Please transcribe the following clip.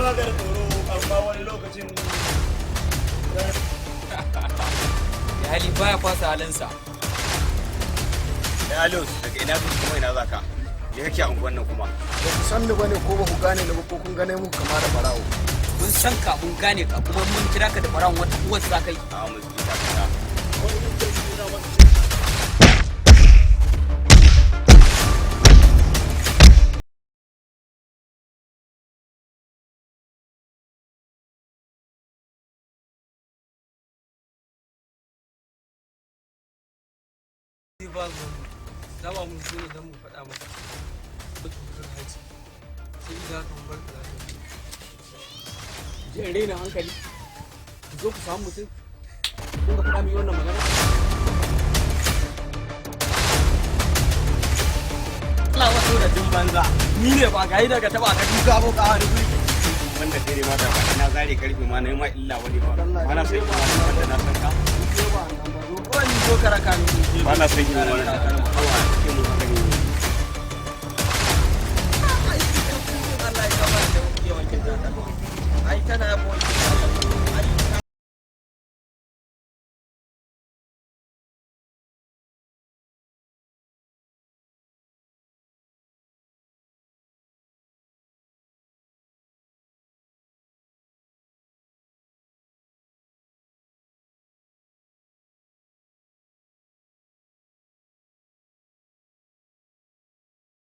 ba ga tsoro amma wani lokacin ya hali baya fasa halinsa. ya Aliyu daga ina zuwa kuma ina zaka ya kake a unguwan nan kuma ba ku san ni bane ko ba ku gane ni ba ko kun gane mu kama da barawo Mun san ka mun gane ka kuma mun kira ka da baran wata uwar sa kai. a musu ta kana ba mu dama mun zo idan mu faɗa maka mutum haji sai da haka mun bar ka lafiya Jin raina hankali. Zo ku samu mutum. Kun ga faɗa mai wannan magana. Allah wato da jin banza. Ni ne ba ga yi daga taba ka duka ko ka wani guri. wanda kai ne ma da ba ina zare karfi ma na yi ma illa wani ba ana sai kuma wanda na san ka Ko ni zo karaka ni. ba na san yi wani